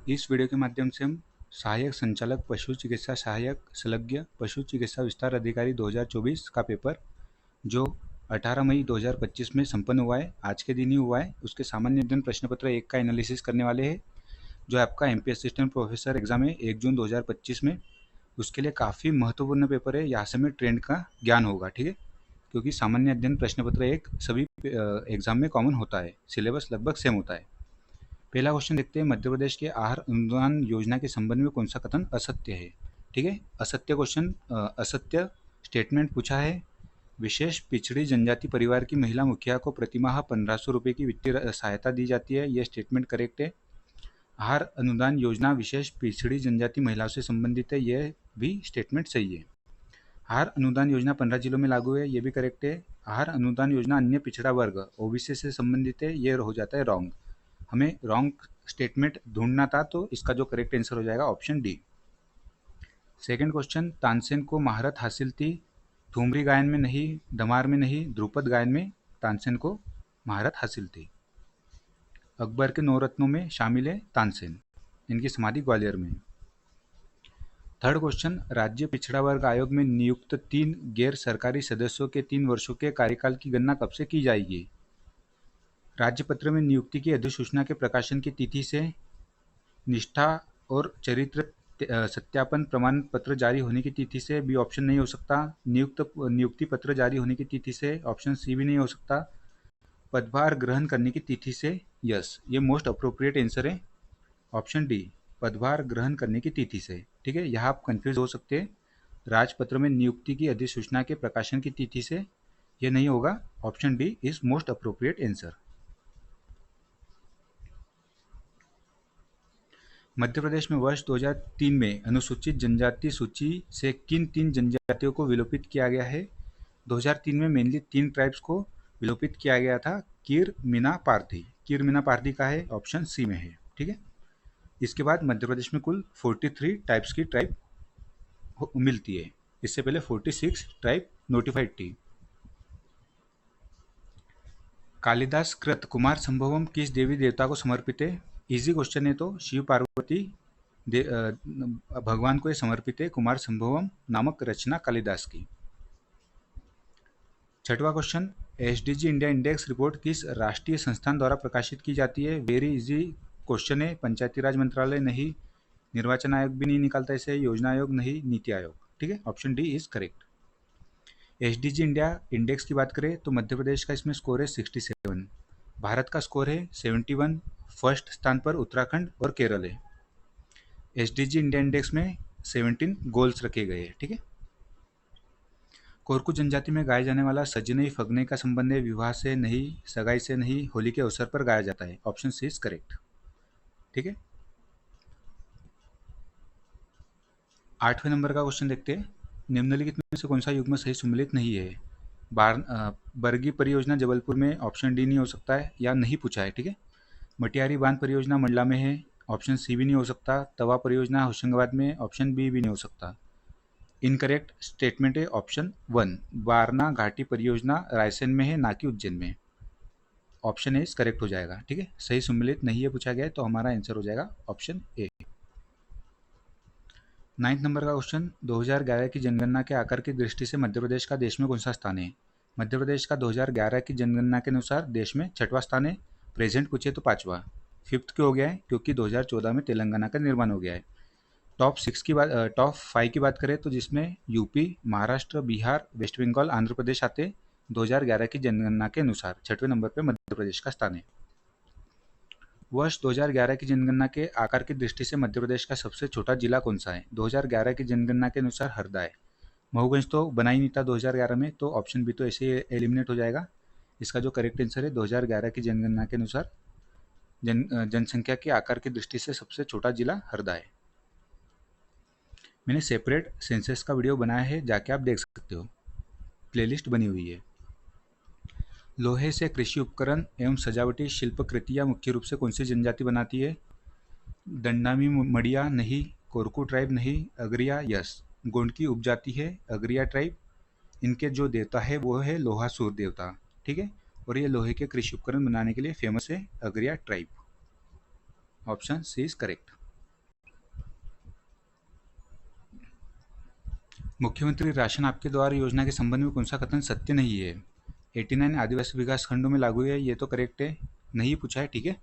इस वीडियो के माध्यम से हम सहायक संचालक पशु चिकित्सा सहायक संलग्न पशु चिकित्सा विस्तार अधिकारी 2024 का पेपर जो 18 मई 2025 में संपन्न हुआ है, आज के दिन ही हुआ है, उसके सामान्य अध्ययन प्रश्न पत्र 1 का एनालिसिस करने वाले हैं, जो आपका एमपी असिस्टेंट प्रोफेसर एग्जाम है 1 जून 2025 में। उसके लिए काफ़ी महत्वपूर्ण पेपर है, यहाँ से हमें ट्रेंड का ज्ञान होगा, ठीक है, क्योंकि सामान्य अध्ययन प्रश्न पत्र 1 सभी एग्जाम में कॉमन होता है, सिलेबस लगभग सेम होता है। पहला क्वेश्चन देखते हैं, मध्य प्रदेश के आहार अनुदान योजना के संबंध में कौन सा कथन असत्य है। ठीक है, असत्य क्वेश्चन, असत्य स्टेटमेंट पूछा है। विशेष पिछड़ी जनजाति परिवार की महिला मुखिया को प्रतिमाह 1500 रुपये की वित्तीय सहायता दी जाती है, यह स्टेटमेंट करेक्ट है। आहार अनुदान योजना विशेष पिछड़ी जनजाति महिलाओं से संबंधित है, यह भी स्टेटमेंट सही है। आहार अनुदान योजना 15 जिलों में लागू है, यह भी करेक्ट है। आहार अनुदान योजना अन्य पिछड़ा वर्ग ओबीसी से संबंधित है, यह हो जाता है रॉन्ग। हमें रॉन्ग स्टेटमेंट ढूंढना था, तो इसका जो करेक्ट आंसर हो जाएगा option D. Second question, Tansen को महारत हासिल थी, ठुमरी गायन में नहीं, धमार में नहीं, ध्रुपद गायन में तानसेन को महारत हासिल थी। अकबर के 9 रत्नों में शामिल है तानसेन, इनकी समाधि ग्वालियर में। थर्ड क्वेश्चन, राज्य पिछड़ा वर्ग आयोग में नियुक्त 3 गैर सरकारी सदस्यों के 3 वर्षों के कार्यकाल की गणना कब से की जाएगी। राज्यपत्र में नियुक्ति की अधिसूचना के प्रकाशन की तिथि से, निष्ठा और चरित्र सत्यापन प्रमाण पत्र जारी होने की तिथि से, बी ऑप्शन नहीं हो सकता। नियुक्ति पत्र जारी होने की तिथि से, ऑप्शन सी भी नहीं हो सकता। पदभार ग्रहण करने की तिथि से, यस, ये मोस्ट अप्रोप्रिएट आंसर है ऑप्शन डी, पदभार ग्रहण करने की तिथि से। ठीक है, यहाँ आप कंफ्यूज हो सकते हैं, राजपत्र में नियुक्ति की अधिसूचना के प्रकाशन की तिथि से, यह नहीं होगा, option D is most appropriate answer. Madhya Pradesh में वर्ष 2003 में अनुसूचित जनजाति सूची से किन 3 जनजातियों को विलोपित किया गया है। 2003 में मेनली 3 ट्राइब्स को विलोपित किया गया था, कीर, मीना, पारधी। कीर, मीना, पारधी का है, ऑप्शन सी में है। ठीक है, इसके बाद मध्य प्रदेश में कुल 43 टाइप्स की ट्राइब मिलती है, इससे पहले 46 ट्राइब नोटिफाइड थी। कालिदास कृत कुमार संभवम किस देवी देवता को समर्पित है। इजी क्वेश्चन है, तो शिव पार्वती भगवान को ये समर्पित है कुमार संभवम नामक रचना कालिदास की। छठवां question, SDG India index report किस राष्ट्रीय संस्थान द्वारा प्रकाशित की जाती है। वेरी इजी क्वेश्चन है, पंचायती राज मंत्रालय नहीं, निर्वाचन आयोग भी नहीं निकालता इसे, योजना आयोग नहीं, नीति आयोग। ठीक है, option D is correct. SDG India index की बात करें तो मध्य प्रदेश का इसमें स्कोर है 67, भारत का स्कोर है 71, फर्स्ट स्थान पर उत्तराखंड और केरल है। एसडीजी इंडिया इंडेक्स में 17 गोल्स रखे गए हैं। ठीक है, कोरकू जनजाति में गाया जाने वाला सजने फगने का संबंध है विवाह से नहीं, सगाई से नहीं, होली के अवसर पर गाया जाता है, ऑप्शन सी इज करेक्ट। ठीक है, 8वें नंबर का क्वेश्चन देखते हैं, निम्नलिखित में से कौन सा युग्म सही सम्मिलित नहीं है। बरगी परियोजना जबलपुर में, ऑप्शन डी नहीं हो सकता है या नहीं पूछा है। ठीक है, मटियारी बांध परियोजना मंडला में है, ऑप्शन सी भी नहीं हो सकता। तवा परियोजना होशंगाबाद में, ऑप्शन बी भी नहीं हो सकता। इनकरेक्ट स्टेटमेंट है ऑप्शन 1, वारना घाटी परियोजना रायसेन में है, ना कि उज्जैन में। ऑप्शन ए इस करेक्ट हो जाएगा। ठीक है, सही सम्मिलित नहीं है पूछा गया है, तो हमारा आंसर हो जाएगा ऑप्शन ए। 9th नंबर का क्वेश्चन, 2011 की जनगणना के आकार की दृष्टि से मध्य प्रदेश का देश में कौन सा स्थान है। मध्य प्रदेश का 2011 की जनगणना के अनुसार देश में 6वां स्थान है, प्रेजेंट पूछे तो 5वां। 5th क्यों हो गया है, क्योंकि 2014 में तेलंगाना का निर्माण हो गया है। टॉप 5 की बात करें तो जिसमें यूपी, महाराष्ट्र, बिहार, वेस्ट बंगाल, आंध्र प्रदेश आते, 2011 की जनगणना के अनुसार 6वें नंबर पर मध्य प्रदेश का स्थान है। वर्ष 2011 की जनगणना के आकार की दृष्टि से मध्य प्रदेश का सबसे छोटा जिला कौन सा है। 2011 की जनगणना के अनुसार हरदा है। महूगंज तो बना ही नहीं था 2011 में, तो ऑप्शन बी तो ऐसे एलिमिनेट हो जाएगा। इसका जो करेक्ट आंसर है 2011 की जनगणना के अनुसार जनसंख्या के आकार की दृष्टि से सबसे छोटा जिला हरदा है। मैंने सेपरेट सेंसस का वीडियो बनाया है, जाके आप देख सकते हो, प्लेलिस्ट बनी हुई है। लोहे से कृषि उपकरण एवं सजावटी शिल्पकृतियाँ मुख्य रूप से कौन सी जनजाति बनाती है। दंडामी मड़िया नहीं, कोरकू ट्राइब नहीं, अगरिया यस। गोंड की उपजाति है अगरिया ट्राइब, इनके जो देवता है वो है लोहासुर देवता। ठीक है, और ये लोहे के कृषि उपकरण बनाने के लिए फेमस है Agaria tribe. Option C is correct. मुख्यमंत्री राशन आपके द्वार योजना के संबंध में कौन सा कथन सत्य नहीं है? 89 आदिवासी विकास खंडों में लागू है, ये तो करेक्ट है। नहीं पूछा है, ठीक है।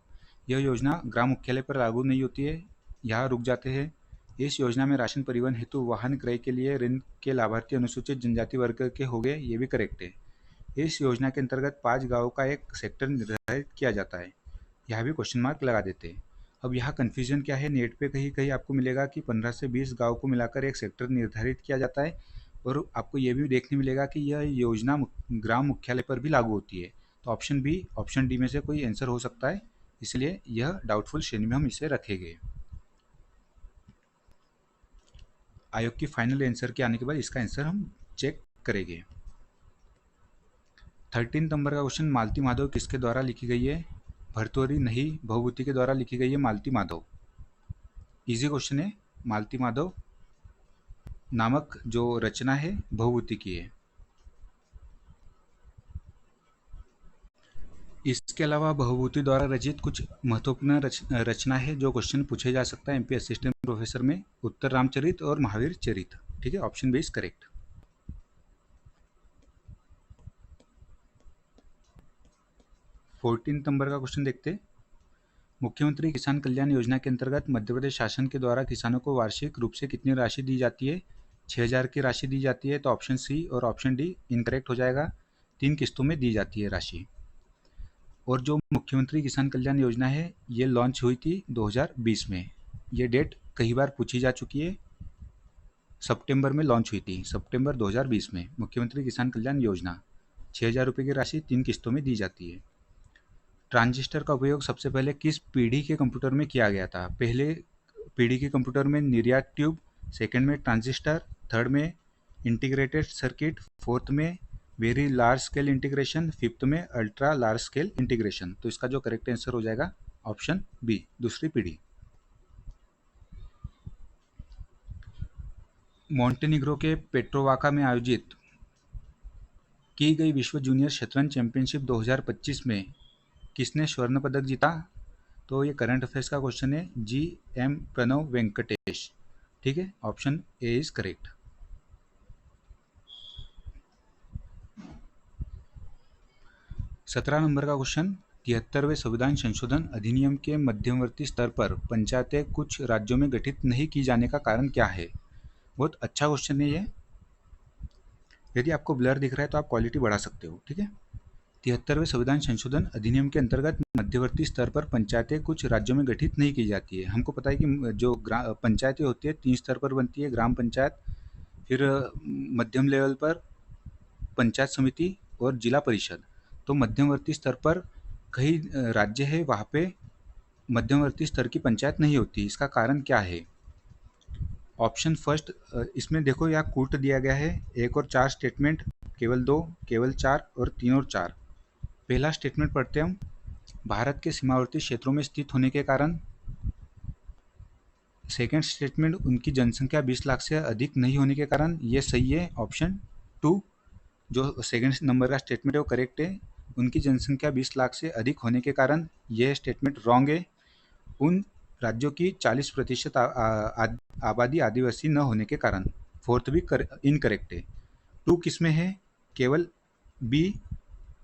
यह योजना ग्राम मुख्यालय पर लागू नहीं होती है, यहाँ रुक जाते हैं। इस योजना में राशन परिवहन हेतु वाहन क्रय के लिए ऋण के लाभार्थी अनुसूचित जनजाति वर्ग के हो गए, ये भी करेक्ट है। इस योजना के अंतर्गत 5 गाँव का एक सेक्टर निर्धारित किया जाता है, यहाँ भी क्वेश्चन मार्क लगा देते हैं। अब यहाँ कन्फ्यूजन क्या है, नेट पे कहीं कहीं आपको मिलेगा कि 15 से 20 गाँव को मिलाकर एक सेक्टर निर्धारित किया जाता है, और आपको ये भी देखने मिलेगा कि यह योजना ग्राम मुख्यालय पर भी लागू होती है। तो ऑप्शन बी, ऑप्शन डी में से कोई आंसर हो सकता है, इसलिए यह डाउटफुल श्रेणी में हम इसे रखेंगे। आयोग की फाइनल आंसर के आने के बाद इसका आंसर हम चेक करेंगे। 13 नंबर का क्वेश्चन, मालती माधव किसके द्वारा लिखी गई है? भर्तृहरि नहीं, भवभूति के द्वारा लिखी गई है मालती माधव। इजी क्वेश्चन है। मालती माधव नामक जो रचना है भवभूति की है। इसके अलावा भवभूति द्वारा रचित कुछ महत्वपूर्ण रचना है जो क्वेश्चन पूछे जा सकता है एमपी असिस्टेंट प्रोफेसर में, उत्तर रामचरित और महावीर चरित। ठीक है, option B is correct. 14 number का क्वेश्चन देखते हैं। मुख्यमंत्री किसान कल्याण योजना के अंतर्गत मध्य प्रदेश शासन के द्वारा किसानों को वार्षिक रूप से कितनी राशि दी जाती है? 6,000 की राशि दी जाती है, तो ऑप्शन सी और ऑप्शन डी इनकरेक्ट हो जाएगा। 3 किस्तों में दी जाती है राशि। और जो मुख्यमंत्री किसान कल्याण योजना है ये लॉन्च हुई थी 2020 में। ये डेट कई बार पूछी जा चुकी है। सितंबर में लॉन्च हुई थी, सितंबर 2020 में मुख्यमंत्री किसान कल्याण योजना। 6,000 रुपये की राशि 3 किस्तों में दी जाती है। ट्रांजिस्टर का उपयोग सबसे पहले किस पीढ़ी के कंप्यूटर में किया गया था? पहले पीढ़ी के कंप्यूटर में निर्यात ट्यूब, सेकंड में ट्रांजिस्टर, थर्ड में इंटीग्रेटेड सर्किट, फोर्थ में very large scale integration, fifth में अल्ट्रा लार्ज स्केल इंटीग्रेशन। तो इसका जो करेक्ट आंसर हो जाएगा ऑप्शन बी, दूसरी पीढ़ी। मॉन्टेनिग्रो के पेट्रोवाका में आयोजित की गई विश्व जूनियर शतरंज चैंपियनशिप 2025 में किसने स्वर्ण पदक जीता? तो ये करंट अफेयर्स का क्वेश्चन है। GM प्रणव वेंकटेश। ठीक है, option A is correct. 17 number का क्वेश्चन, 73वें संविधान संशोधन अधिनियम के मध्यवर्ती स्तर पर पंचायतें कुछ राज्यों में गठित नहीं की जाने का कारण क्या है? बहुत अच्छा क्वेश्चन है ये। यदि आपको ब्लर दिख रहा है तो आप क्वालिटी बढ़ा सकते हो। ठीक है, 73वें संविधान संशोधन अधिनियम के अंतर्गत मध्यवर्ती स्तर पर पंचायतें कुछ राज्यों में गठित नहीं की जाती है। हमको पता है कि जो पंचायतें होती है 3 स्तर पर बनती है, ग्राम पंचायत, फिर मध्यम लेवल पर पंचायत समिति और जिला परिषद। तो मध्यवर्ती स्तर पर कई राज्य है वहाँ पे मध्यवर्ती स्तर की पंचायत नहीं होती। इसका कारण क्या है? ऑप्शन फर्स्ट, इसमें देखो यहाँ कूट दिया गया है 1 और 4 स्टेटमेंट, केवल 2, केवल 4 और 3 और 4। पहला स्टेटमेंट पढ़ते हैं हम, भारत के सीमावर्ती क्षेत्रों में स्थित होने के कारण। सेकेंड स्टेटमेंट, उनकी जनसंख्या 20 लाख से अधिक नहीं होने के कारण। ये सही है, ऑप्शन 2 जो सेकेंड नंबर का स्टेटमेंट है वो करेक्ट है। उनकी जनसंख्या 20 लाख से अधिक होने के कारण यह स्टेटमेंट रॉन्ग है। उन राज्यों की 40% आबादी आदिवासी न होने के कारण। फोर्थ भी इनकरेक्ट है। 2 किस में है? केवल बी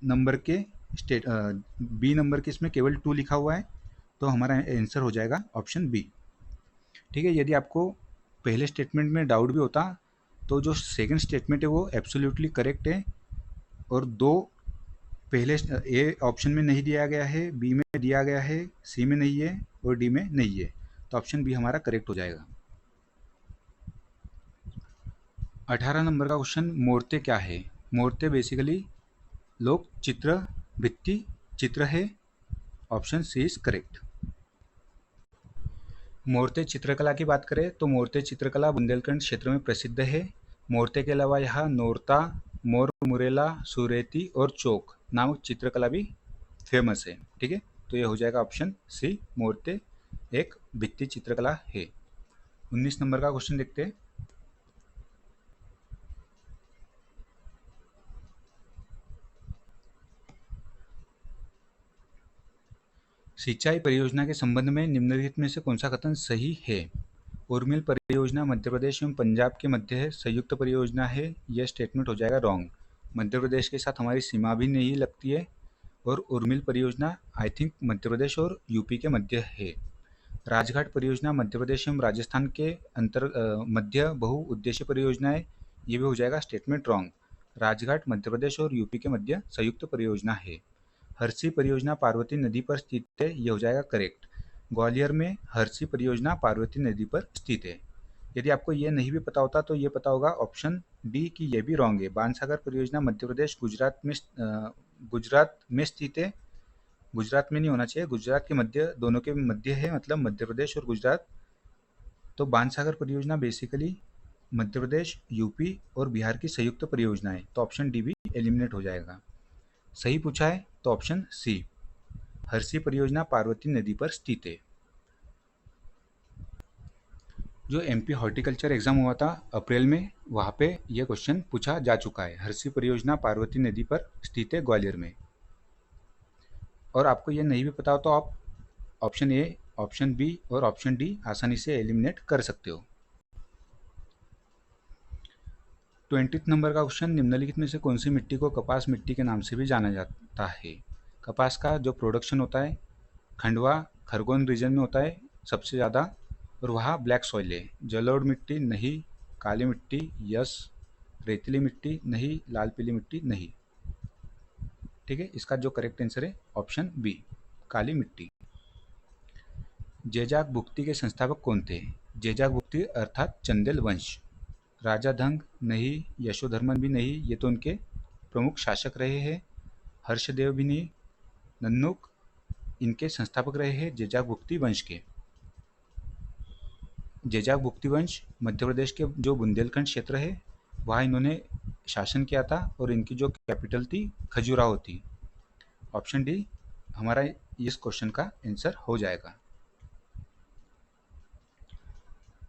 नंबर के बी नंबर के इसमें केवल 2 लिखा हुआ है, तो हमारा आंसर हो जाएगा ऑप्शन बी। ठीक है, यदि आपको पहले स्टेटमेंट में डाउट भी होता तो जो सेकंड स्टेटमेंट है वो एब्सोल्युटली करेक्ट है, और 2 पहले ए ऑप्शन में नहीं दिया गया है, बी में दिया गया है, सी में नहीं है और डी में नहीं है। तो ऑप्शन बी हमारा करेक्ट हो जाएगा। 18 नंबर का क्वेश्चन, मूर्तें क्या है? मूर्तें बेसिकली लोक चित्र भित्ति चित्र है, ऑप्शन सी इज करेक्ट। मूर्तें चित्रकला की बात करें तो मूर्तें चित्रकला बुंदेलखंड क्षेत्र में प्रसिद्ध है। मूर्तें के अलावा यहाँ नोरता, मोर मुरेला, सुरेती और चौक नामक चित्रकला भी फेमस है। ठीक है, तो ये हो जाएगा ऑप्शन सी, मूर्तें एक भित्ति चित्रकला है। 19 नंबर का क्वेश्चन देखते हैं। सिंचाई परियोजना के संबंध में निम्नलिखित में से कौन सा कथन सही है? उर्मिल परियोजना मध्य प्रदेश एवं पंजाब के मध्य है, संयुक्त परियोजना है, यह स्टेटमेंट हो जाएगा रॉन्ग। मध्य प्रदेश के साथ हमारी सीमा भी नहीं लगती है और उर्मिल परियोजना आई थिंक मध्य प्रदेश और यूपी के मध्य है। राजघाट परियोजना मध्य प्रदेश एवं राजस्थान के मध्य बहुउद्देश्य परियोजना है, ये भी हो जाएगा स्टेटमेंट रॉन्ग। राजघाट मध्य प्रदेश और यूपी के मध्य संयुक्त परियोजना है। हरसी परियोजना पार्वती नदी पर स्थित है, ये हो जाएगा करेक्ट। ग्वालियर में हरसी परियोजना पार्वती नदी पर स्थित है। यदि आपको ये नहीं भी पता होता तो ये पता होगा ऑप्शन डी कि ये भी रॉन्ग है। बाणसागर परियोजना मध्य प्रदेश गुजरात में स्थित है। गुजरात में नहीं होना चाहिए, गुजरात के मध्य, दोनों के मध्य है, मतलब मध्य प्रदेश और गुजरात। तो बाणसागर परियोजना बेसिकली मध्य प्रदेश, यूपी और बिहार की संयुक्त परियोजना है, तो ऑप्शन डी भी एलिमिनेट हो जाएगा। सही पूछा है तो ऑप्शन सी, हरसी परियोजना पार्वती नदी पर स्थित है। जो एमपी हॉर्टिकल्चर एग्जाम हुआ था अप्रैल में, वहाँ पे यह क्वेश्चन पूछा जा चुका है। हरसी परियोजना पार्वती नदी पर स्थित है ग्वालियर में। और आपको ये नहीं भी पता हो तो आप ऑप्शन ए, ऑप्शन बी और ऑप्शन डी आसानी से एलिमिनेट कर सकते हो। 20 नंबर का क्वेश्चन, निम्नलिखित में से कौन सी मिट्टी को कपास मिट्टी के नाम से भी जाना जाता है? कपास का जो प्रोडक्शन होता है खंडवा खरगोन रीजन में होता है सबसे ज़्यादा, और वहाँ ब्लैक सॉइल है। जलोढ़ मिट्टी नहीं, काली मिट्टी यस, रेतीली मिट्टी नहीं, लाल पीली मिट्टी नहीं। ठीक है, इसका जो करेक्ट आंसर है ऑप्शन बी, काली मिट्टी। जेजाक भुक्ति के संस्थापक कौन थे? जेजाक भुक्ति अर्थात चंदेल वंश। राजा धंग नहीं, यशोधर्मन भी नहीं, ये तो उनके प्रमुख शासक रहे हैं। हर्षदेव भी नहीं, नन्नुक इनके संस्थापक रहे हैं जेजाक भुक्ति वंश के। जेजाक भुक्ति वंश मध्य प्रदेश के जो बुंदेलखंड क्षेत्र है वहाँ इन्होंने शासन किया था और इनकी जो कैपिटल थी खजुराहो थी। ऑप्शन डी हमारा इस क्वेश्चन का आंसर हो जाएगा।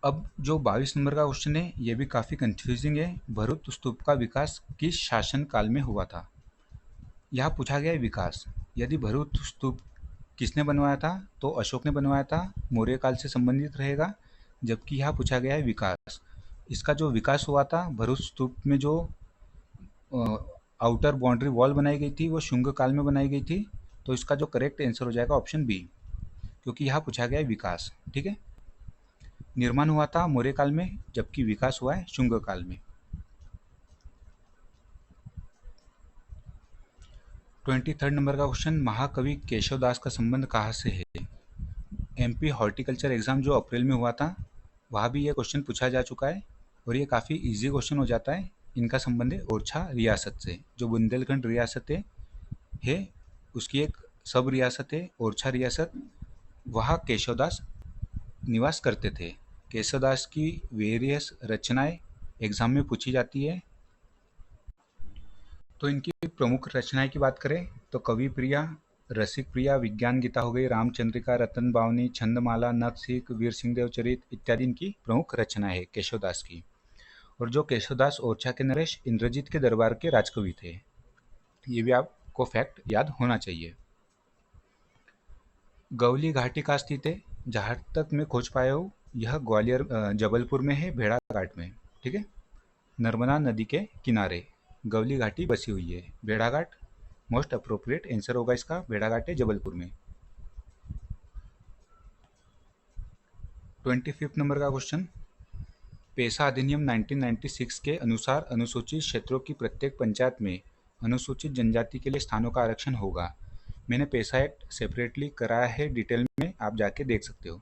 अब जो 22 नंबर का क्वेश्चन है ये भी काफ़ी कंफ्यूजिंग है। भरूच स्तूप का विकास किस शासन काल में हुआ था? यहाँ पूछा गया है विकास। यदि भरूच स्तूप किसने बनवाया था तो अशोक ने बनवाया था, मौर्य काल से संबंधित रहेगा। जबकि यहाँ पूछा गया है विकास। इसका जो विकास हुआ था भरूच स्तूप में जो आउटर बाउंड्री वॉल बनाई गई थी वो शुंग काल में बनाई गई थी, तो इसका जो करेक्ट आंसर हो जाएगा ऑप्शन बी, क्योंकि यहाँ पूछा गया है विकास। ठीक है, निर्माण हुआ था मौर्य काल में जबकि विकास हुआ है शुंग काल में। 23 नंबर का क्वेश्चन, महाकवि केशवदास का संबंध कहाँ से है? एमपी हॉर्टिकल्चर एग्जाम जो अप्रैल में हुआ था वहाँ भी ये क्वेश्चन पूछा जा चुका है और ये काफ़ी इजी क्वेश्चन हो जाता है। इनका संबंध है ओरछा रियासत से। जो बुंदेलखंड रियासत है उसकी एक सब रियासत है ओरछा रियासत, वहाँ केशवदास निवास करते थे। केशवदास की वेरियस रचनाएं एग्जाम में पूछी जाती है। तो इनकी प्रमुख रचनाएं की बात करें तो कवि प्रिया, रसिक प्रिया, विज्ञान गीता हो गई, रामचंद्रिका, रतन बावनी, छंदमाला, नखशिख, वीर सिंह देव चरित इत्यादि इनकी प्रमुख रचनाएं है केशवदास की। और जो केशवदास ओरछा के नरेश इंद्रजीत के दरबार के राजकवि थे, ये भी आपको फैक्ट याद होना चाहिए। गौली घाटी का स्थित है, जहाँ तक मैं खोज पाया हूँ यह ग्वालियर जबलपुर में है, भेड़ाघाट में। ठीक है, नर्मदा नदी के किनारे गौली घाटी बसी हुई है। भेड़ाघाट मोस्ट अप्रोप्रिएट आंसर होगा इसका, भेड़ाघाट है जबलपुर में। 25 नंबर का क्वेश्चन, पेशा अधिनियम 1996 के अनुसार अनुसूचित क्षेत्रों की प्रत्येक पंचायत में अनुसूचित जनजाति के लिए स्थानों का आरक्षण होगा। मैंने पेशा एक्ट सेपरेटली कराया है डिटेल में, आप जाके देख सकते हो।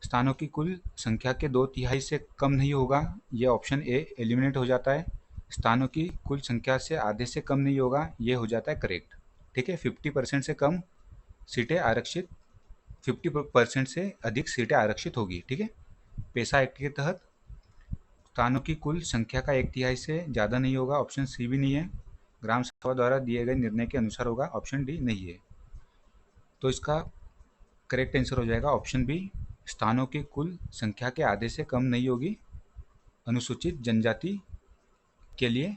स्थानों की कुल संख्या के 2/3 से कम नहीं होगा, यह ऑप्शन ए एलिमिनेट हो जाता है। स्थानों की कुल संख्या से आधे से कम नहीं होगा, ये हो जाता है करेक्ट। ठीक है, 50% से कम सीटें आरक्षित, 50% से अधिक सीटें आरक्षित होगी। ठीक है, पेशा एक्ट के तहत स्थानों की कुल संख्या का 1/3 से ज़्यादा नहीं होगा, ऑप्शन सी भी नहीं है। ग्राम सभा द्वारा दिए गए निर्णय के अनुसार होगा, ऑप्शन डी नहीं है। तो इसका करेक्ट आंसर हो जाएगा ऑप्शन बी, स्थानों की कुल संख्या के आधे से कम नहीं होगी अनुसूचित जनजाति के लिए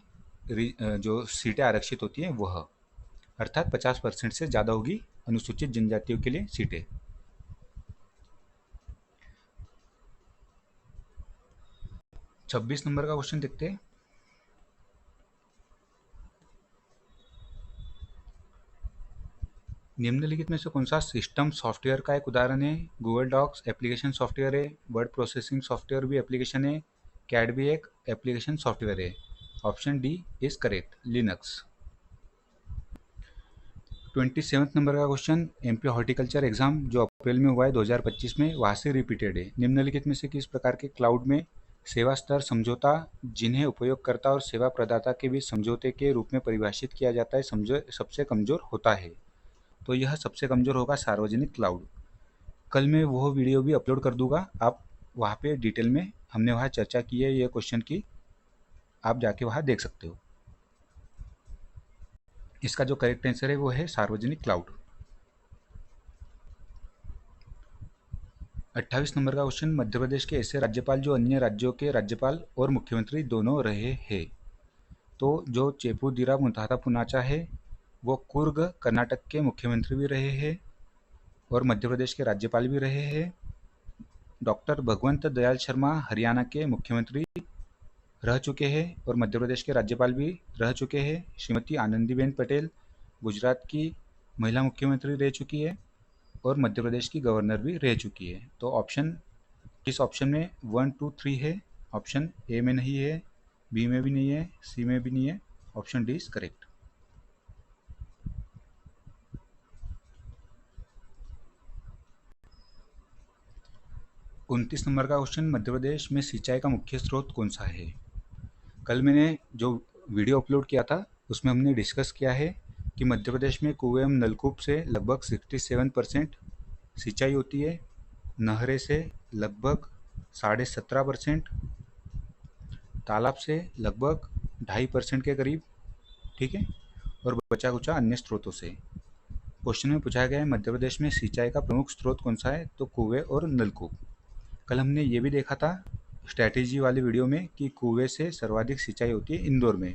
जो सीटें आरक्षित होती हैं वह, अर्थात 50% से ज़्यादा होगी अनुसूचित जनजातियों के लिए सीटें। 26 नंबर का क्वेश्चन देखते हैं। निम्नलिखित में से कौन सा सिस्टम सॉफ्टवेयर का एक उदाहरण है? गूगल डॉक्स एप्लीकेशन सॉफ्टवेयर है, वर्ड प्रोसेसिंग सॉफ्टवेयर भी एप्लीकेशन है, कैड भी एक एप्लीकेशन सॉफ्टवेयर है। Option D is correct, Linux. 27 number का क्वेश्चन, एमपी हॉर्टिकल्चर एग्जाम जो अप्रैल में हुआ है 2025 में, वहाँ से रिपीटेड है। निम्नलिखित में से किस प्रकार के क्लाउड में सेवा स्तर समझौता, जिन्हें उपयोगकर्ता और सेवा प्रदाता के बीच समझौते के रूप में परिभाषित किया जाता है, सबसे कमजोर होता है? तो यह सबसे कमजोर होगा सार्वजनिक क्लाउड। कल मैं वो वीडियो भी अपलोड कर दूंगा, आप वहाँ पे डिटेल में हमने वहाँ चर्चा की है ये क्वेश्चन की, आप जाके वहाँ देख सकते हो। इसका जो करेक्ट आंसर है वो है सार्वजनिक क्लाउड। 28 नंबर का क्वेश्चन, मध्य प्रदेश के ऐसे राज्यपाल जो अन्य राज्यों के राज्यपाल और मुख्यमंत्री दोनों रहे हैं। तो जो चेपुदीरा मुथाता पुनाचा है वो कुर्ग कर्नाटक के मुख्यमंत्री भी रहे हैं और मध्य प्रदेश के राज्यपाल भी रहे हैं। डॉक्टर भगवंत दयाल शर्मा हरियाणा के मुख्यमंत्री रह चुके हैं और मध्य प्रदेश के राज्यपाल भी रह चुके हैं। श्रीमती आनंदीबेन पटेल गुजरात की महिला मुख्यमंत्री रह चुकी है और मध्य प्रदेश की गवर्नर भी रह चुकी है। तो ऑप्शन किस ऑप्शन में 1, 2, 3 है? ऑप्शन ए में नहीं है, बी में भी नहीं है, सी में भी नहीं है। Option D is correct. 29 number का क्वेश्चन, मध्य प्रदेश में सिंचाई का मुख्य स्रोत कौन सा है? कल मैंने जो वीडियो अपलोड किया था उसमें हमने डिस्कस किया है कि मध्य प्रदेश में कुएं एवं नलकूप से लगभग 67% सिंचाई होती है, नहरें से लगभग 17.5%, तालाब से लगभग 2.5% के करीब, ठीक है, और बचा कुचा अन्य स्रोतों से। क्वेश्चन में पूछा गया है मध्य प्रदेश में सिंचाई का प्रमुख स्रोत कौन सा है? तो कुएं और नलकूप। कल हमने ये भी देखा था स्ट्रैटेजी वाली वीडियो में कि कुएं से सर्वाधिक सिंचाई होती है इंदौर में,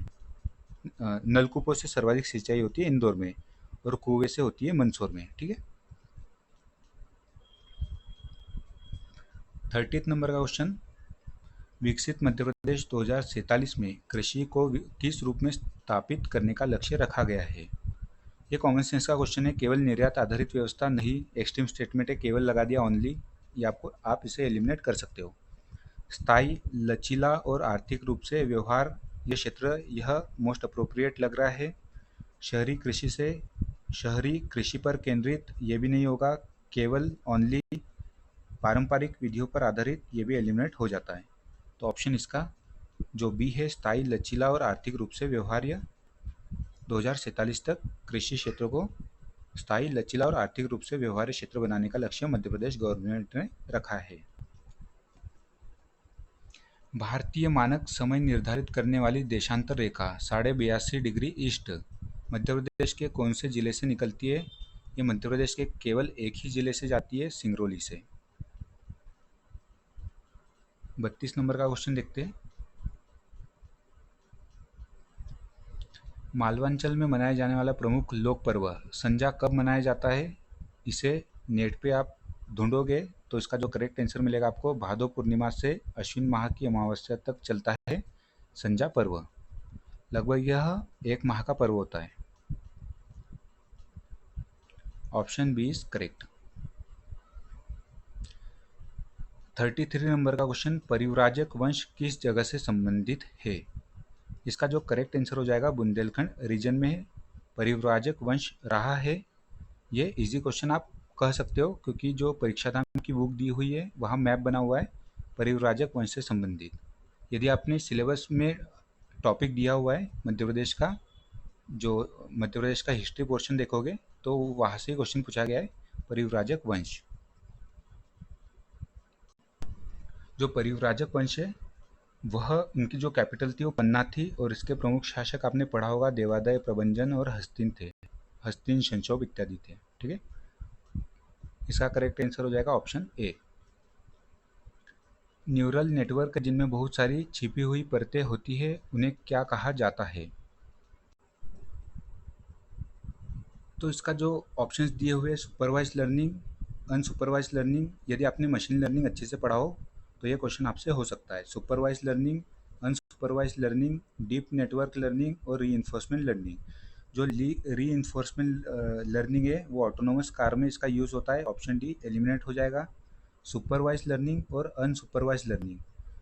नलकूपों से सर्वाधिक सिंचाई होती है इंदौर में और कुएं से होती है मंदसौर में, ठीक है। 30 नंबर का क्वेश्चन, विकसित मध्य प्रदेश 2047 में कृषि को किस रूप में स्थापित करने का लक्ष्य रखा गया है? ये कॉमन सेंस का क्वेश्चन है, केवल निर्यात आधारित व्यवस्था नहीं, एक्सट्रीम स्टेटमेंट है, केवल लगा दिया ओनली, ये आपको आप इसे एलिमिनेट कर सकते हो। स्थायी, लचीला और आर्थिक रूप से व्यवहार, ये क्षेत्र यह मोस्ट अप्रोप्रिएट लग रहा है। शहरी कृषि पर केंद्रित, ये भी नहीं होगा, केवल ओनली पारंपरिक विधियों पर आधारित, ये भी एलिमिनेट हो जाता है। तो ऑप्शन इसका जो बी है, स्थायी, लचीला और आर्थिक रूप से व्यवहार्य, 2047 तक कृषि क्षेत्र को स्थायी, लचीला और आर्थिक रूप से व्यवहार्य क्षेत्र बनाने का लक्ष्य मध्य प्रदेश गवर्नमेंट ने रखा है। भारतीय मानक समय निर्धारित करने वाली देशांतर रेखा 82.5 डिग्री ईस्ट मध्य प्रदेश के कौन से जिले से निकलती है? ये मध्य प्रदेश के केवल एक ही जिले से जाती है, सिंगरौली से। 32 नंबर का क्वेश्चन देखते हैं। मालवांचल में मनाया जाने वाला प्रमुख लोक पर्व संजा कब मनाया जाता है? इसे नेट पे आप ढूंढोगे तो इसका जो करेक्ट आंसर मिलेगा आपको, भादो पूर्णिमा से अश्विन माह की अमावस्या तक चलता है संजा पर्व। लगभग यह 1 माह का पर्व होता है। Option B is correct. 33 number का क्वेश्चन, परिव्राजक वंश किस जगह से संबंधित है? इसका जो करेक्ट आंसर हो जाएगा, बुंदेलखंड रीजन में है परिव्राजक वंश रहा है। ये इजी क्वेश्चन आप कह सकते हो क्योंकि जो परीक्षाधाम की बुक दी हुई है वहाँ मैप बना हुआ है परिव्राजक वंश से संबंधित। यदि आपने सिलेबस में टॉपिक दिया हुआ है मध्य प्रदेश का, जो मध्य प्रदेश का हिस्ट्री पोर्शन देखोगे तो वहाँ से क्वेश्चन पूछा गया है परिव्राजक वंश। जो परिव्राजक वंश है वह, उनकी जो कैपिटल थी वो पन्ना थी और इसके प्रमुख शासक आपने पढ़ा होगा देवादय, प्रबंजन और हस्तिन थे, हस्तिन, शंशोभ इत्यादि थे, ठीक है। इसका करेक्ट आंसर हो जाएगा ऑप्शन ए। न्यूरल नेटवर्क जिनमें बहुत सारी छिपी हुई परतें होती है उन्हें क्या कहा जाता है? तो इसका जो ऑप्शंस दिए हुए, सुपरवाइज लर्निंग, अनसुपरवाइज लर्निंग, यदि आपने मशीन लर्निंग अच्छे से पढ़ा हो तो ये क्वेश्चन आपसे हो सकता है। Supervised learning, unsupervised learning, deep network learning और री लर्निंग। जो री लर्निंग है वो ऑटोनोमस कार में इसका यूज़ होता है, ऑप्शन डी एलिमिनेट हो जाएगा। सुपरवाइज लर्निंग और अनसुपरवाइज लर्निंग,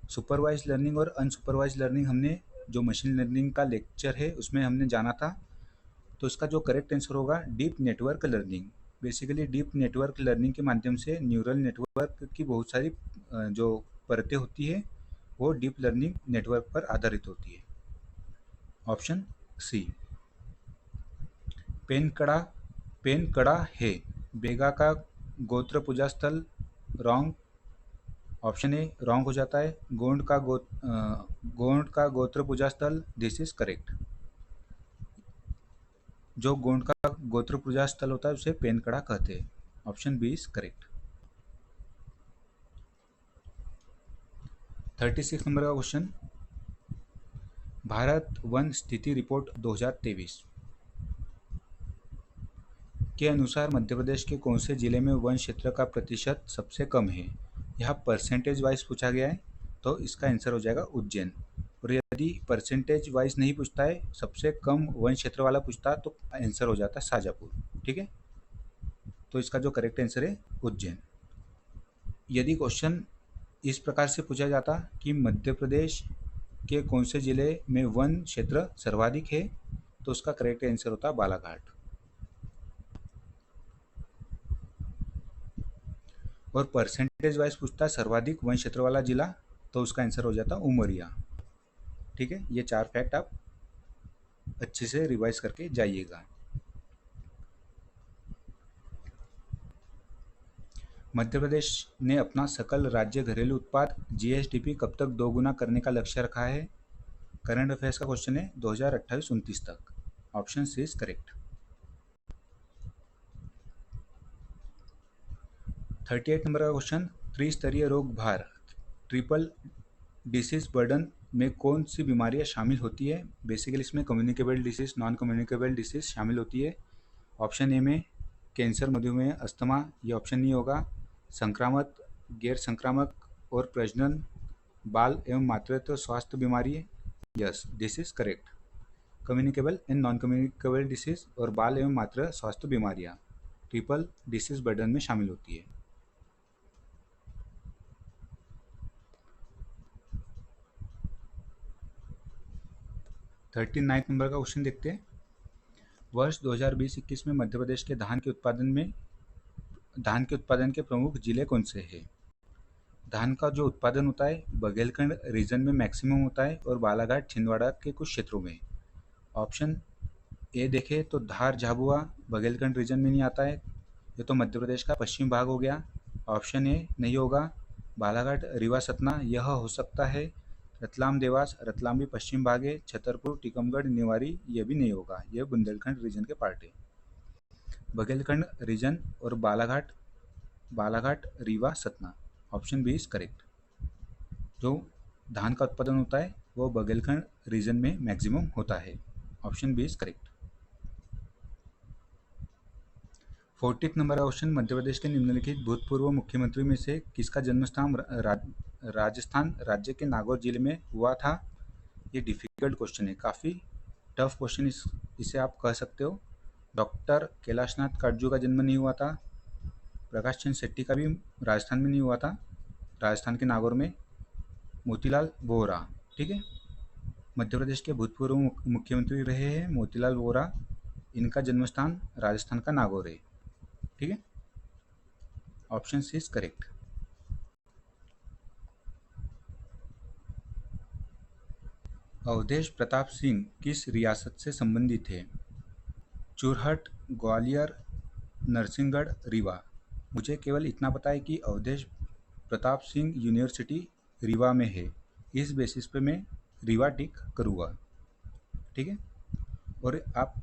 सुपरवाइज लर्निंग और अनसुपरवाइज लर्निंग हमने जो मशीन लर्निंग का लेक्चर है उसमें हमने जाना था। तो इसका जो करेक्ट आंसर होगा deep network learning. Basically deep network learning के माध्यम से न्यूरल नेटवर्क की बहुत सारी जो परतें होती है वो डीप लर्निंग नेटवर्क पर आधारित होती है। ऑप्शन सी। पेनकड़ा, पेनकड़ा है बेगा का गोत्र पूजा स्थल, रॉन्ग। ऑप्शन ए रॉन्ग हो जाता है। गोंड का गोत्र पूजा स्थल, दिस इज करेक्ट। जो गोंड का गोत्र पूजा स्थल होता है उसे पेनकड़ा कहते हैं, option B is correct. 36 number का क्वेश्चन, भारत वन स्थिति रिपोर्ट 2023 के अनुसार मध्य प्रदेश के कौन से जिले में वन क्षेत्र का प्रतिशत सबसे कम है। यह परसेंटेज वाइज पूछा गया है तो इसका आंसर हो जाएगा उज्जैन। और यदि परसेंटेज वाइज नहीं पूछता है, सबसे कम वन क्षेत्र वाला पूछता है तो आंसर हो जाता है शाजापुर। ठीक है, तो इसका जो करेक्ट आंसर है उज्जैन। यदि क्वेश्चन इस प्रकार से पूछा जाता कि मध्य प्रदेश के कौन से जिले में वन क्षेत्र सर्वाधिक है तो उसका करेक्ट आंसर होता बालाघाट। और परसेंटेज वाइज पूछता सर्वाधिक वन क्षेत्र वाला जिला तो उसका आंसर हो जाता उमरिया। ठीक है, ये 4 फैक्ट आप अच्छे से रिवाइज करके जाइएगा। मध्य प्रदेश ने अपना सकल राज्य घरेलू उत्पाद जीएसडीपी कब तक दोगुना करने का लक्ष्य रखा है। करंट अफेयर्स का क्वेश्चन है 2028-29 तक, option C is correct. 38 number का क्वेश्चन, त्रिस्तरीय रोग भार ट्रिपल डिसीज बर्डन में कौन सी बीमारियां शामिल होती है। बेसिकली इसमें communicable disease, non communicable disease शामिल होती है। ऑप्शन ए में कैंसर, मधुमेह, अस्थमा, ये ऑप्शन नहीं होगा। संक्रामक, गैर संक्रामक और प्रजनन, बाल एवं मातृत्व स्वास्थ्य बीमारी, yes this is correct. Communicable and non communicable disease और बाल एवं मातृ स्वास्थ्य बीमारियां ट्रिपल डिसीज बर्डन में शामिल होती है। थर्टी नाइन्थ नंबर का क्वेश्चन देखते हैं। वर्ष 2020-21 में मध्य प्रदेश के धान के उत्पादन के प्रमुख जिले कौन से हैं। धान का जो उत्पादन होता है बघेलखंड रीजन में मैक्सिमम होता है और बालाघाट छिंदवाड़ा के कुछ क्षेत्रों में। ऑप्शन ए देखें तो धार झाबुआ बघेलखंड रीजन में नहीं आता है, ये तो मध्य प्रदेश का पश्चिम भाग हो गया। ऑप्शन ए नहीं होगा। बालाघाट रीवा सतना यह हो सकता है। रतलाम देवास, रतलाम भी पश्चिम भाग है। छतरपुर टीकमगढ़ निवारी ये भी नहीं होगा, यह बुंदेलखंड रीजन के पार्ट है। बघेलखंड रीजन और Balaghat Rewa Satna, option B is correct. जो धान का उत्पादन होता है वो बघेलखंड रीजन में मैक्सिमम होता है, option B is correct. 40 number का क्वेश्चन, मध्य प्रदेश के निम्नलिखित भूतपूर्व मुख्यमंत्री में से किसका जन्मस्थान राजस्थान राज्य के नागौर जिले में हुआ था। ये डिफिकल्ट क्वेश्चन है, काफ़ी टफ क्वेश्चन इसे आप कह सकते हो। डॉक्टर कैलाशनाथ काटजू का जन्म नहीं हुआ था। प्रकाश चंद्र शेट्टी का भी राजस्थान में नहीं हुआ था, राजस्थान के नागौर में। मोतीलाल वोहरा, ठीक है, मध्य प्रदेश के भूतपूर्व मुख्यमंत्री रहे हैं मोतीलाल वोहरा, इनका जन्मस्थान राजस्थान का नागौर है। ठीक है, option C is correct. Awadhesh Pratap Singh किस रियासत से संबंधित है। चुरहट, ग्वालियर, नरसिंहगढ़, रीवा। मुझे केवल इतना पता है कि अवधेश प्रताप सिंह यूनिवर्सिटी रीवा में है, इस बेसिस पे मैं रीवा टिक करूँगा। ठीक है, और आप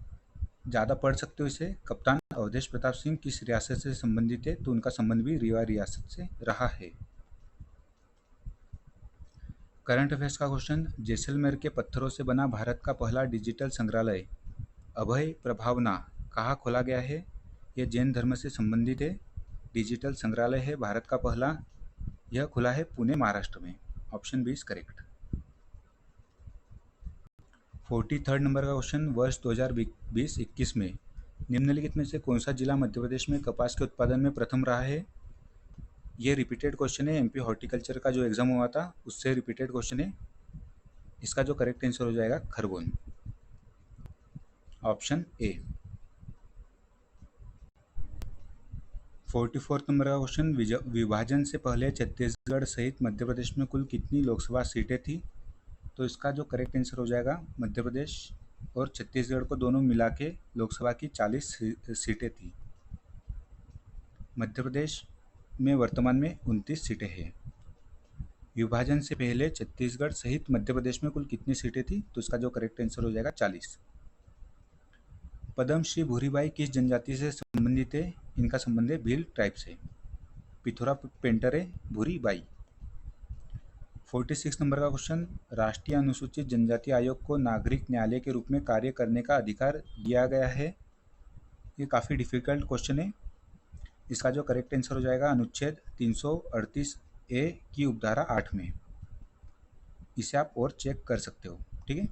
ज़्यादा पढ़ सकते हो इसे। कप्तान अवधेश प्रताप सिंह किस रियासत से संबंधित है, तो उनका संबंध भी रीवा रियासत से रहा है। करंट अफेयर्स का क्वेश्चन, जैसलमेर के पत्थरों से बना भारत का पहला डिजिटल संग्रहालय अभय प्रभावना कहाँ खोला गया है। यह जैन धर्म से संबंधित है, डिजिटल संग्रहालय है भारत का पहला। यह खुला है पुणे, महाराष्ट्र में। Option B is correct. 43rd number का क्वेश्चन, वर्ष 2020-21 में निम्नलिखित में से कौन सा जिला मध्य प्रदेश में कपास के उत्पादन में प्रथम रहा है? ये रिपीटेड क्वेश्चन है, एमपी हॉर्टिकल्चर का जो एग्जाम हुआ था उससे रिपीटेड क्वेश्चन है। इसका जो करेक्ट आंसर हो जाएगा Khargone, option A. 44th number का क्वेश्चन, विभाजन से पहले छत्तीसगढ़ सहित मध्य प्रदेश में कुल कितनी लोकसभा सीटें थी? तो इसका जो करेक्ट आंसर हो जाएगा, मध्य प्रदेश और छत्तीसगढ़ को दोनों मिला के लोकसभा की 40 सीटें थी। मध्य प्रदेश में वर्तमान में 29 सीटें हैं। विभाजन से पहले छत्तीसगढ़ सहित मध्य प्रदेश में कुल कितनी सीटें थी? तो इसका जो करेक्ट आंसर हो जाएगा 40। पद्मश्री भूरीबाई किस जनजाति से संबंधित है? इनका संबंध है भील ट्राइब से। पिथोरा पेंटर है भूरीबाई। 46 नंबर का क्वेश्चन, राष्ट्रीय अनुसूचित जनजाति आयोग को नागरिक न्यायालय के रूप में कार्य करने का अधिकार दिया गया है। ये काफ़ी डिफिकल्ट क्वेश्चन है। इसका जो करेक्ट आंसर हो जाएगा अनुच्छेद 338A की उपधारा 8 में। इसे आप और चेक कर सकते हो, ठीक है।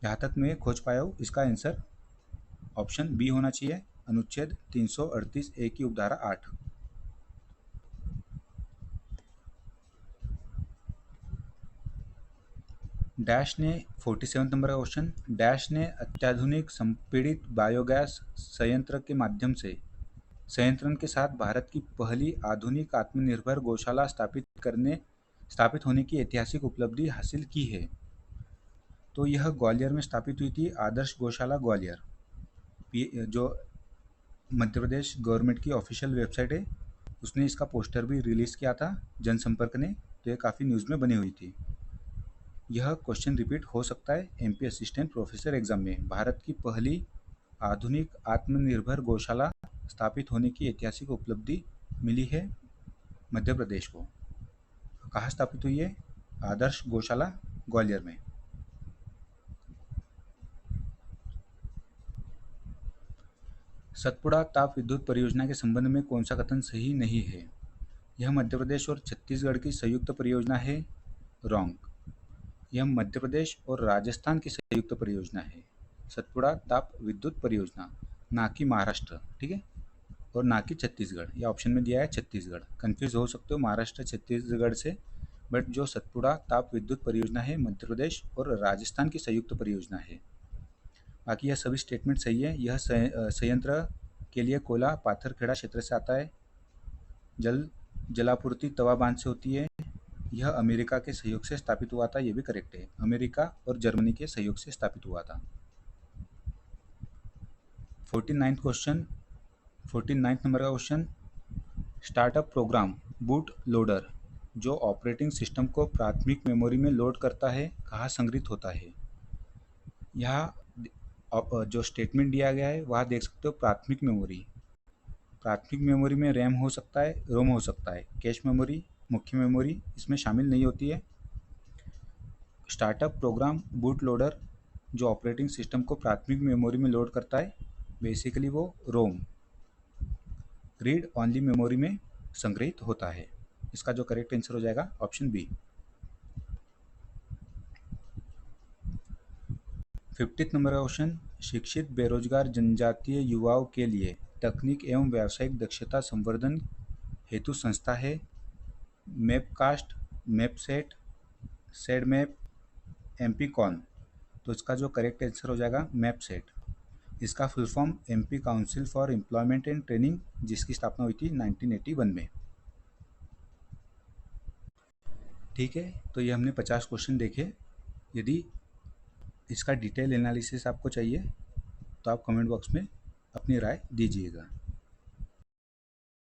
जहाँ तक मैं खोज पाया हूँ इसका आंसर ऑप्शन बी होना चाहिए, अनुच्छेद 338A की उपधारा 8। डैश ने 47 नंबर का क्वेश्चन, डैश ने अत्याधुनिक संपीड़ित बायोगैस संयंत्र के माध्यम से संयंत्रण के साथ भारत की पहली आधुनिक आत्मनिर्भर गौशाला स्थापित होने की ऐतिहासिक उपलब्धि हासिल की है। तो यह ग्वालियर में स्थापित हुई थी, आदर्श गौशाला ग्वालियर। जो मध्य प्रदेश गवर्नमेंट की ऑफिशियल वेबसाइट है उसने इसका पोस्टर भी रिलीज़ किया था जनसंपर्क ने, तो ये काफ़ी न्यूज़ में बनी हुई थी। यह क्वेश्चन रिपीट हो सकता है एमपी असिस्टेंट प्रोफेसर एग्जाम में। भारत की पहली आधुनिक आत्मनिर्भर गौशाला स्थापित होने की ऐतिहासिक उपलब्धि मिली है मध्य प्रदेश को। कहाँ स्थापित हुई है? आदर्श गौशाला ग्वालियर में। सतपुड़ा ताप विद्युत परियोजना के संबंध में कौन सा कथन सही नहीं है? यह मध्य प्रदेश और छत्तीसगढ़ की संयुक्त परियोजना है, रॉन्ग। यह मध्य प्रदेश और राजस्थान की संयुक्त परियोजना है, सतपुड़ा ताप विद्युत परियोजना, ना कि महाराष्ट्र, ठीक है, और ना कि छत्तीसगढ़। यह ऑप्शन में दिया है छत्तीसगढ़, कंफ्यूज हो सकते हो महाराष्ट्र छत्तीसगढ़ से, बट जो सतपुड़ा ताप विद्युत परियोजना है मध्य प्रदेश और राजस्थान की संयुक्त परियोजना है। बाकी यह सभी स्टेटमेंट सही है। यह संयंत्र के लिए कोयला पाथरखेड़ा क्षेत्र से आता है, जलापूर्ति तवा बांध से होती है। यह अमेरिका के सहयोग से स्थापित हुआ था, ये भी करेक्ट है, अमेरिका और जर्मनी के सहयोग से स्थापित हुआ था। 49th क्वेश्चन, 49th नंबर का question, startup program boot loader जो ऑपरेटिंग सिस्टम को प्राथमिक मेमोरी में लोड करता है कहाँ संग्रहित होता है? यहाँ जो स्टेटमेंट दिया गया है वहाँ देख सकते हो, प्राथमिक मेमोरी में रैम हो सकता है, रोम हो सकता है, कैश मेमोरी, मुख्य मेमोरी इसमें शामिल नहीं होती है। स्टार्टअप प्रोग्राम बूट लोडर जो ऑपरेटिंग सिस्टम को प्राथमिक मेमोरी में लोड करता है, बेसिकली वो रोम, रीड ऑनली मेमोरी में संग्रहित होता है। इसका जो करेक्ट आंसर हो जाएगा ऑप्शन बी। 50th नंबर का क्वेश्चन, शिक्षित बेरोजगार जनजातीय युवाओं के लिए तकनीक एवं व्यावसायिक दक्षता संवर्धन हेतु संस्था है, मैपकास्ट, मैपसेट, सेडमैप, एमपी कॉन। तो इसका जो करेक्ट आंसर हो जाएगा मैपसेट। इसका full form MP council for employment and training, जिसकी स्थापना हुई थी 1981 में। ठीक है, तो ये हमने 50 क्वेश्चन देखे। यदि इसका डिटेल एनालिसिस आपको चाहिए तो आप कमेंट बॉक्स में अपनी राय दीजिएगा।